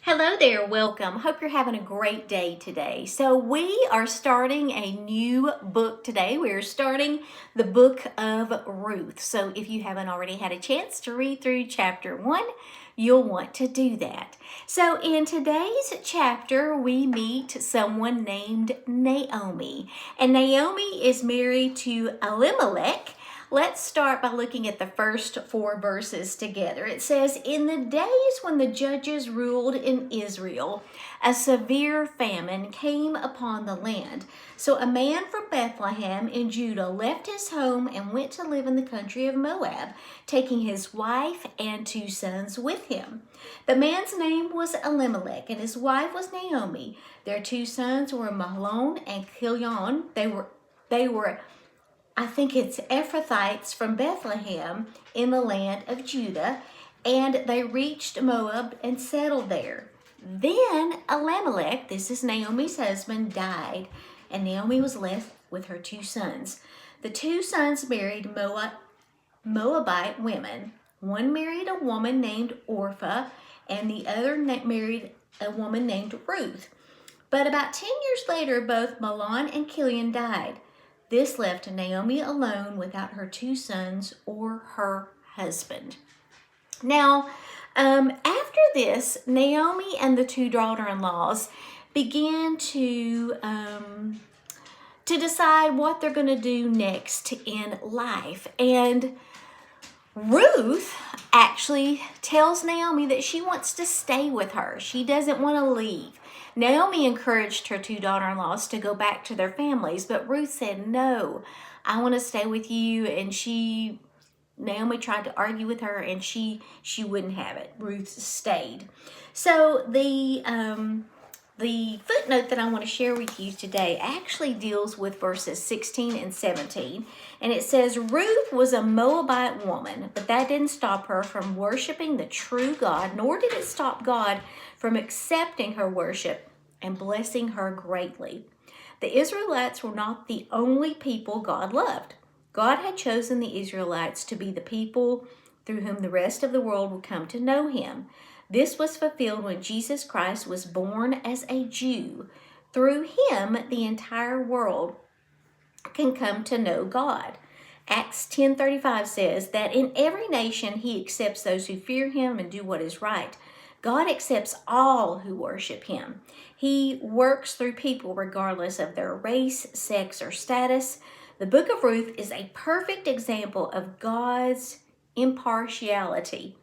Hello there, welcome. Hope you're having a great day today. So we are starting a new book today. We're starting the book of Ruth. So if you haven't already had a chance to read through chapter 1, you'll want to do that. So in today's chapter, we meet someone named Naomi. And Naomi is married to Elimelech. Let's start by looking at the first 4 verses together. It says, "In the days when the judges ruled in Israel, a severe famine came upon the land. So a man from Bethlehem in Judah left his home and went to live in the country of Moab, taking his wife and 2 sons with him. The man's name was Elimelech, and his wife was Naomi. Their 2 sons were Mahlon and Chilion. They were I think it's Ephrathites from Bethlehem in the land of Judah, and they reached Moab and settled there. Then Elimelech, this is Naomi's husband, died, and Naomi was left with her 2 sons. The 2 sons married Moabite women. One married a woman named Orpah, and the other married a woman named Ruth. But about 10 years later, both Mahlon and Chilion died. This left Naomi alone without her 2 sons or her husband." Now, after this, Naomi and the 2 daughter-in-laws began to decide what they're going to do next in life. And Ruth actually tells Naomi that she wants to stay with her. She doesn't want to leave. Naomi encouraged her 2 daughter-in-laws to go back to their families, but Ruth said, "No, I want to stay with you." And Naomi tried to argue with her, and she wouldn't have it. Ruth stayed. So the footnote that I want to share with you today actually deals with verses 16 and 17. And it says, "Ruth was a Moabite woman, but that didn't stop her from worshiping the true God, nor did it stop God from accepting her worship and blessing her greatly." The Israelites were not the only people God loved. God had chosen the Israelites to be the people through whom the rest of the world would come to know him. This was fulfilled when Jesus Christ was born as a Jew. Through him, the entire world can come to know God. Acts 10:35 says that in every nation he accepts those who fear him and do what is right. God accepts all who worship him. He works through people regardless of their race, sex, or status. The book of Ruth is a perfect example of God's impartiality.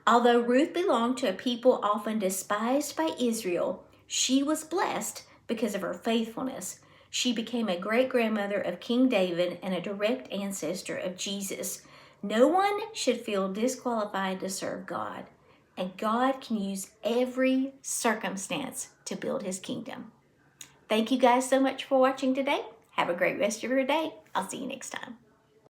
Although Ruth belonged to a people often despised by Israel, she was blessed because of her faithfulness. She became a great-grandmother of King David and a direct ancestor of Jesus. No one should feel disqualified to serve God, and God can use every circumstance to build his kingdom. Thank you guys so much for watching today. Have a great rest of your day. I'll see you next time.